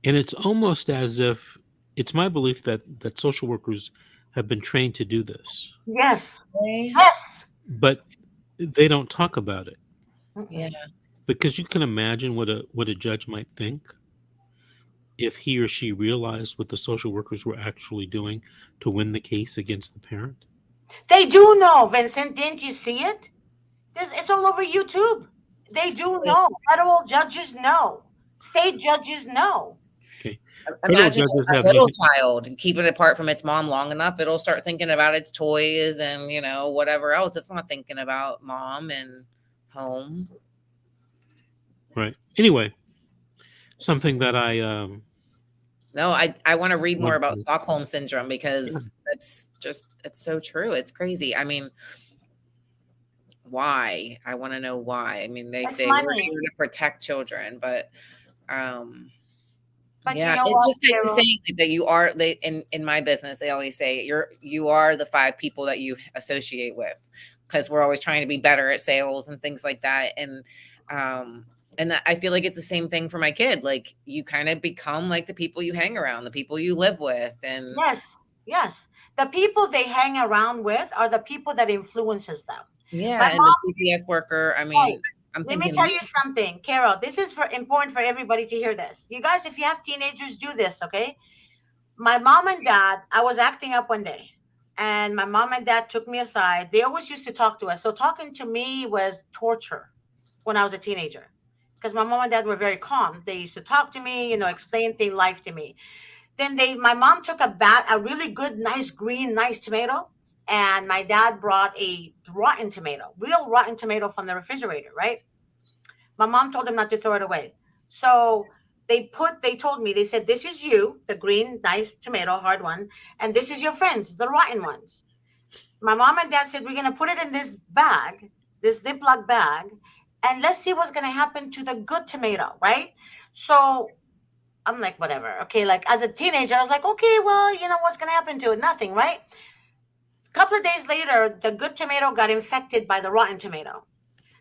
And it's almost as if it's my belief that social workers have been trained to do this. Yes. Okay. Yes. But they don't talk about it. Yeah. Because you can imagine what a judge might think if he or she realized what the social workers were actually doing to win the case against the parent. They do know, Vincent. Didn't you see it? It's all over YouTube. They do know. Federal judges know. State judges know. Okay. Imagine a little child keeping it apart from its mom long enough, it'll start thinking about its toys and, whatever else. It's not thinking about mom and home. Right. Anyway, something that I No, I want to read more about Stockholm Syndrome because it's so true. It's crazy. I mean, why? I want to know why. I mean, they say we're here to protect children, but But you Yeah, know it's what, just like the Carol? saying that you are they in my business, they always say you are the 5 people that you associate with, because we're always trying to be better at sales and things like that. Um and that, I feel like it's the same thing for my kid. Like you kind of become like the people you hang around, the people you live with, and Yes, yes. The people they hang around with are the people that influences them. My yeah, and the mom, CPS worker. I right. mean, I'm Let me thinking tell we you something, Carol. This is for important for everybody to hear this. You guys, if you have teenagers, do this, okay? My mom and dad, I was acting up one day, and my mom and dad took me aside. They always used to talk to us. So talking to me was torture when I was a teenager. Because my mom and dad were very calm. They used to talk to me, explain thing life to me. Then my mom took a really good, nice green, nice tomato, and my dad brought a rotten tomato, real rotten tomato from the refrigerator, right? My mom told him not to throw it away. So they told me, they said, this is you, the green, nice tomato, hard one, and this is your friends, the rotten ones. My mom and dad said, we're going to put it in this bag, this Ziploc bag, and let's see what's going to happen to the good tomato, right? So I'm like, whatever. Okay. Like as a teenager, I was like, okay, well, what's going to happen to it? Nothing, right? A couple of days later, the good tomato got infected by the rotten tomato.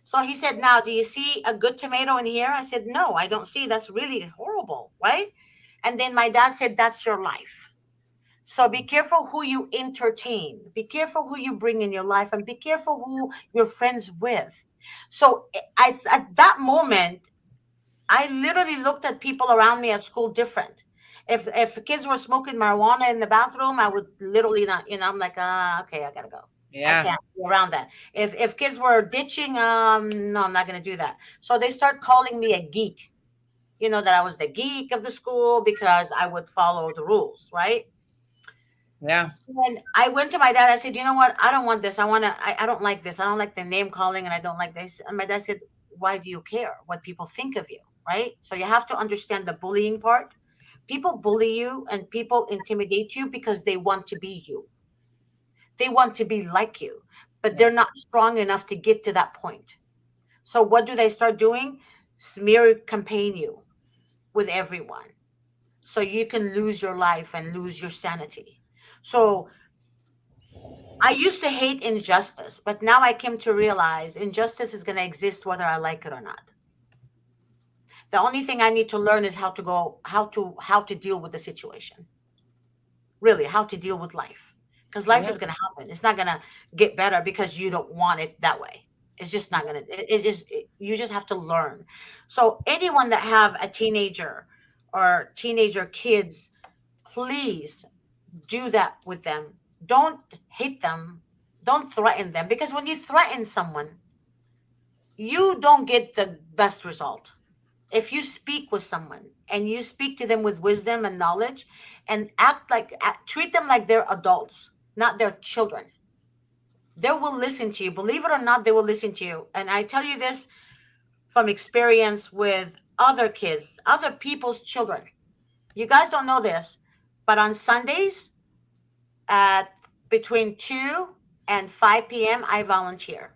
So he said, now, do you see a good tomato in here? I said, no, I don't see. That's really horrible, right? And then my dad said, that's your life. So be careful who you entertain. Be careful who you bring in your life, and be careful who you're friends with. So at that moment, I literally looked at people around me at school different. If kids were smoking marijuana in the bathroom, I would literally not, I'm like, okay, I gotta go. I yeah. can't be around that. If kids were ditching, no, I'm not gonna do that. So they start calling me a geek. That I was the geek of the school because I would follow the rules, right? Yeah. When I went to my dad, I said, you know what? I don't want this. I don't like this. I don't like the name calling, and I don't like this. And my dad said, why do you care what people think of you? Right? So you have to understand the bullying part. People bully you and people intimidate you because they want to be you. They want to be like you, but Yeah. they're not strong enough to get to that point. So what do they start doing? Smear campaign you with everyone. So you can lose your life and lose your sanity. So I used to hate injustice, but now I came to realize injustice is going to exist whether I like it or not. The only thing I need to learn is how to deal with the situation. Really, how to deal with life. Because life Yeah. is going to happen. It's not going to get better because you don't want it that way. It's just not going to you just have to learn. So anyone that have a teenager or teenager kids, please do that with them. Don't hit them. Don't threaten them because when you threaten someone, you don't get the best result. If you speak with someone and you speak to them with wisdom and knowledge and treat them like they're adults, not their children, they will listen to you. Believe it or not, they will listen to you. And I tell you this from experience with other kids, other people's children. You guys don't know this, but on Sundays, at between 2 and 5 p.m. I volunteer.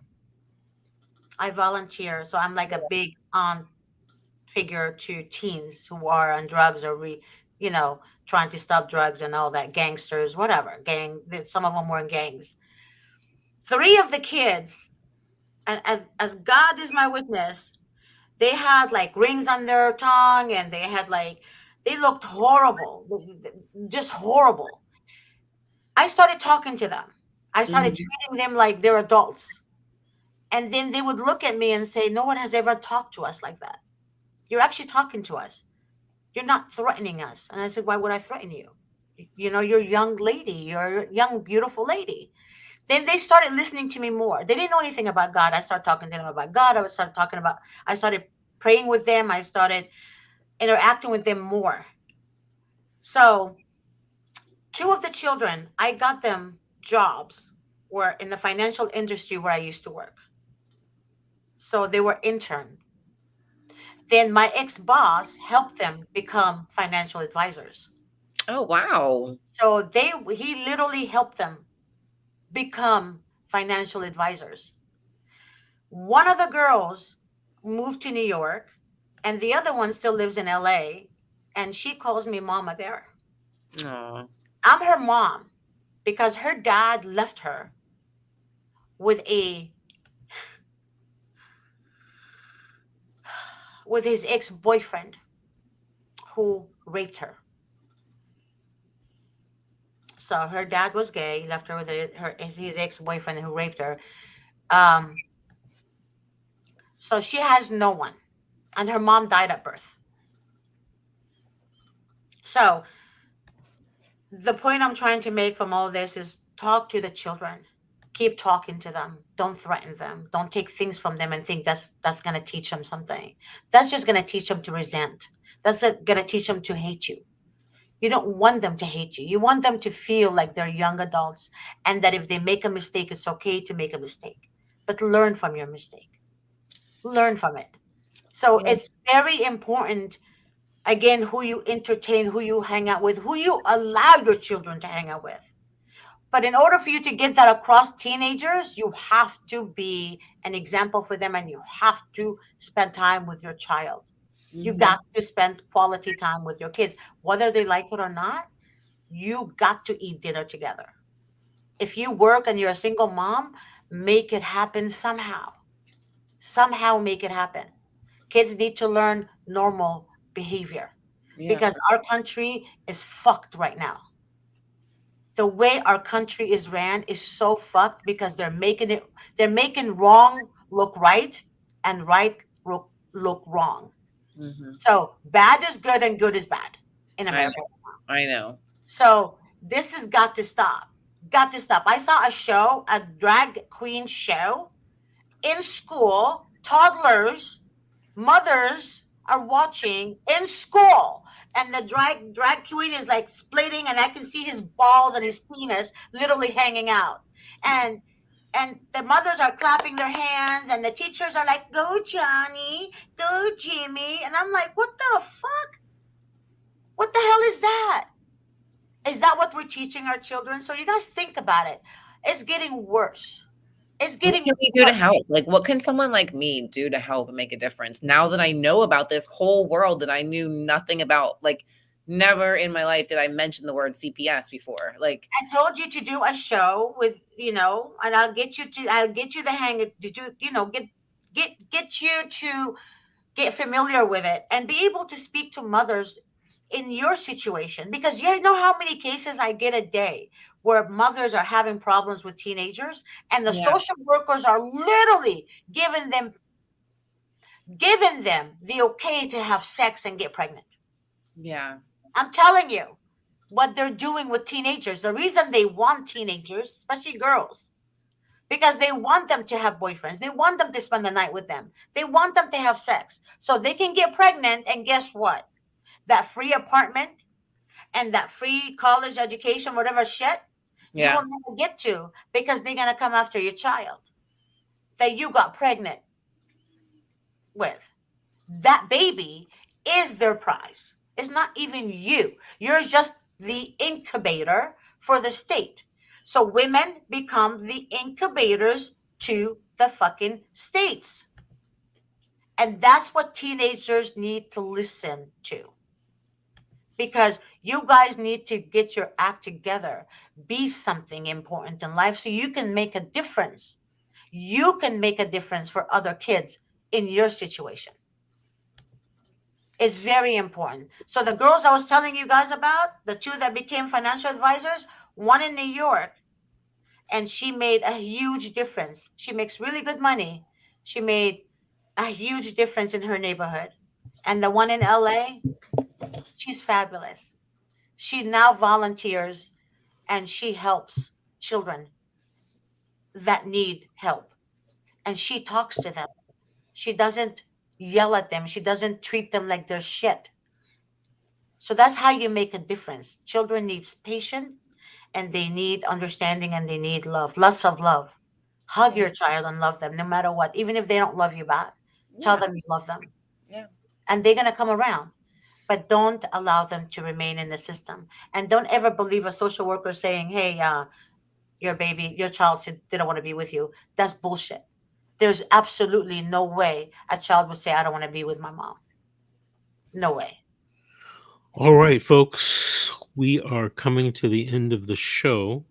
I volunteer. So I'm like a big aunt figure to teens who are on drugs or trying to stop drugs and all that, gangsters, whatever. Some of them were in gangs. Three of the kids, and as God is my witness, they had like rings on their tongue and they looked horrible, just horrible. I started talking to them. I started Mhm. treating them like they're adults. And then they would look at me and say, no one has ever talked to us like that. You're actually talking to us. You're not threatening us. And I said, why would I threaten you? You're a young lady. You're a young, beautiful lady. Then they started listening to me more. They didn't know anything about God. I started talking to them about God. I started praying with them. I started interacting with them more. So two of the children, I got them jobs were in the financial industry where I used to work. So they were intern. Then my ex-boss helped them become financial advisors. Oh, wow. So he literally helped them become financial advisors. One of the girls moved to New York and the other one still lives in LA and she calls me Mama Bear. Aw. I'm her mom because her dad left her with a with his ex-boyfriend who raped her. So her dad was gay, left her with his ex-boyfriend who raped her. Um, so she has no one, and her mom died at birth. So the point I'm trying to make from all this is talk to the children. Keep talking to them. Don't threaten them. Don't take things from them and think that's going to teach them something. That's just going to teach them to resent. That's going to teach them to hate you. You don't want them to hate you. You want them to feel like they're young adults and that if they make a mistake, it's okay to make a mistake. But learn from your mistake. Learn from it. So Yeah. it's very important, again, who you entertain, who you hang out with, who you allow your children to hang out with. But in order for you to get that across teenagers, you have to be an example for them and you have to spend time with your child. You Mhm. got to spend quality time with your kids, whether they like it or not. You got to eat dinner together. If you work and you're a single mom, make it happen somehow. Somehow make it happen. Kids need to learn normal behavior Yeah. because our country is fucked right now. The way our country is ran is so fucked because they're making wrong look right and right look wrong. Mhm. So bad is good and good is bad in I America. know. I know. So this has got to stop. Got to stop. I saw a show, a drag queen show in school. Toddlers, mothers are watching in school, and the drag queen is like splitting, and I can see his balls and his penis literally hanging out. And the mothers are clapping their hands, and the teachers are like, "Go Johnny, go Jimmy," and I'm like, "What the fuck? What the hell is that?" Is that what we're teaching our children? So you guys think about it. It's getting worse. It's What getting can we do to worse. help? Like, what can someone like me do to help and make a difference? Now that I know about this whole world that I knew nothing about, like, never in my life did I mention the word CPS before. Like, I told you to do a show with, and I'll get you the hang of to do, get you to get familiar with it and be able to speak to mothers in your situation because you know how many cases I get a day where mothers are having problems with teenagers and the yeah, social workers are literally giving them the okay to have sex and get pregnant. yeah, I'm telling you what they're doing with teenagers. The reason they want teenagers, especially girls, because they want them to have boyfriends. They want them to spend the night with them. They want them to have sex so they can get pregnant. And guess what? That free apartment and that free college education, whatever shit, you yeah, will never get to because they're going to come after your child that you got pregnant with. That baby is their prize. It's not even you. You're just the incubator for the state. So women become the incubators to the fucking states. And that's what teenagers need to listen to. Because you guys need to get your act together, be something important in life so you can make a difference. You can make a difference for other kids in your situation. It's very important. So the girls I was telling you guys about, the two that became financial advisors, one in New York, and she made a huge difference. She makes really good money. She made a huge difference in her neighborhood. And the one in LA, she's fabulous. She now volunteers and she helps children that need help. And she talks to them. She doesn't yell at them. She doesn't treat them like they're shit. So that's how you make a difference. Children need patience and they need understanding and they need love. Lots of love. Hug yeah, your child and love them no matter what. Even if they don't love you back, tell yeah, them you love them. yeah, And they're going to come around. But don't allow them to remain in the system. And don't ever believe a social worker saying, hey, your child said they don't want to be with you. That's bullshit. There's absolutely no way a child would say, I don't want to be with my mom. No way. All right, folks, we are coming to the end of the show.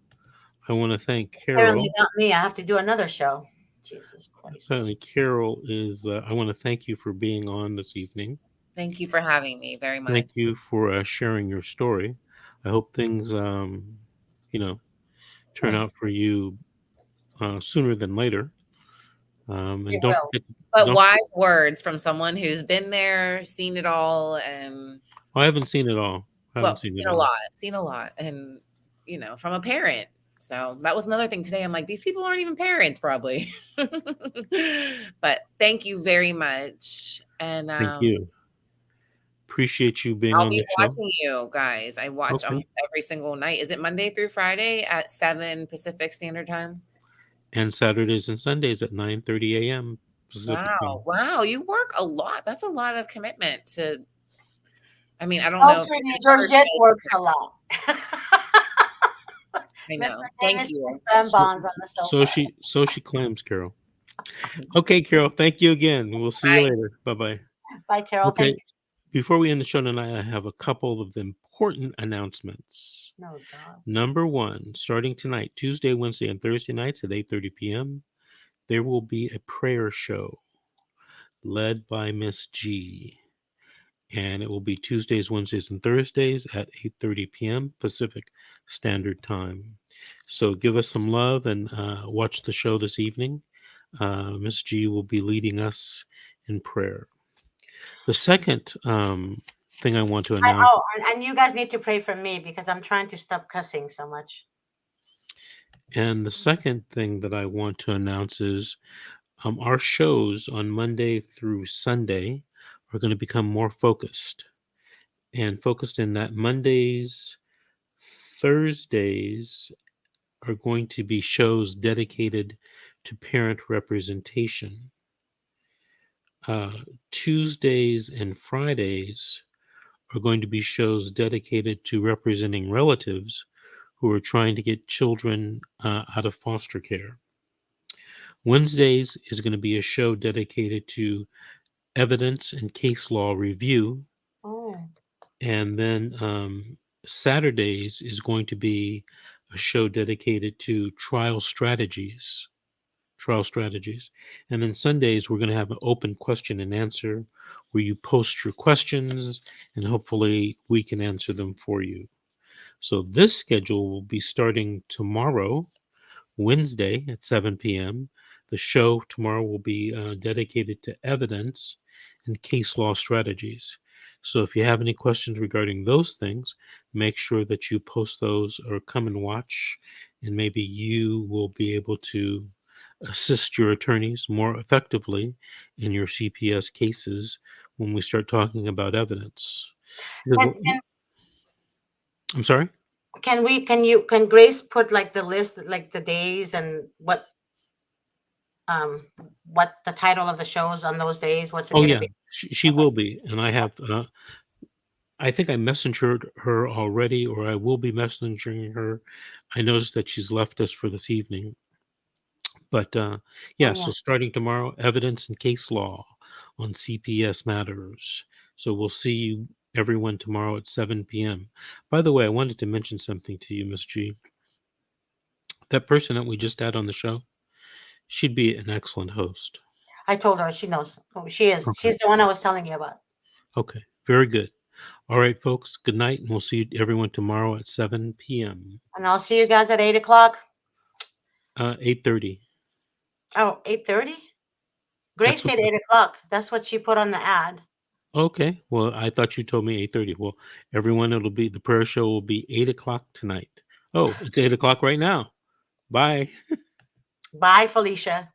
I want to thank Apparently Carol. not me. I have to do another show. Jesus Christ. Apparently, Carol is. I want to thank you for being on this evening. Thank you for having me very much. Thank you for sharing your story. I hope things, turn out for you sooner than later. And It don't will. forget. But Don't. wise words from someone who's been there, seen it all, and I haven't seen it all. I haven't well, seen seen it a all. lot, and from a parent. So that was another thing today. I'm like, these people aren't even parents, probably. But thank you very much, and Thank you. Appreciate you being I'll on be the show. watching you guys. I watch Okay. almost every single night. Is it Monday through Friday at 7 Pacific Standard Time? And Saturdays and Sundays at 9:30 a.m. Pacific time. Wow, you work a lot. That's a lot of commitment to. I mean, I don't Oh, know. sweetie, Georgette works a lot. I Mr. know. Thank Davis you. is spam bonds on the sofa. So she claims, Carol. Okay, Carol, thank you again. We'll see you Bye. later. Bye-bye. Bye, Carol. Okay. Thank you. Before we end the show tonight, I have a couple of important announcements. No, God. Number one, starting tonight, Tuesday, Wednesday, and Thursday nights at 8:30 p.m., there will be a prayer show led by Miss G. And it will be Tuesdays, Wednesdays, and Thursdays at 8:30 p.m. Pacific Standard Time. So give us some love and watch the show this evening. Miss G will be leading us in prayer. The second thing I want to announce. And you guys need to pray for me because I'm trying to stop cussing so much. And the second thing that I want to announce is our shows on Monday through Sunday are going to become more focused. And focused in that Mondays, Thursdays are going to be shows dedicated to parent representation. Tuesdays and Fridays are going to be shows dedicated to representing relatives who are trying to get children out of foster care. Wednesdays is going to be a show dedicated to evidence and case law review. Oh. And then Saturdays is going to be a show dedicated to trial strategies. And then Sundays, we're going to have an open question and answer where you post your questions and hopefully we can answer them for you. So this schedule will be starting tomorrow, Wednesday at 7 p.m. The show tomorrow will be dedicated to evidence and case law strategies. So if you have any questions regarding those things, make sure that you post those or come and watch, and maybe you will be able to assist your attorneys more effectively in your CPS cases when we start talking about evidence. I'm sorry? Can Grace put like the list, like the days and what the title of the shows on those days? What's it Oh going to yeah, be? she will be, and I have. I think I messengered her already, or I will be messaging her. I noticed that she's left us for this evening. But yeah, so starting tomorrow, evidence and case law on CPS matters. So we'll see you everyone tomorrow at 7 p.m. By the way, I wanted to mention something to you, Miss G. That person that we just had on the show, she'd be an excellent host. I told her. She knows. Oh, she is. Okay. She's the one I was telling you about. Okay, very good. All right, folks, good night, and we'll see everyone tomorrow at 7 p.m. And I'll see you guys at 8 o'clock. 8:30. Oh, 8:30? Grace said 8 o'clock. That's what she put on the ad. Okay, well, I thought you told me 8:30. Well, everyone, the prayer show will be 8 o'clock tonight. Oh, it's 8 o'clock right now. Bye. Bye, Felicia.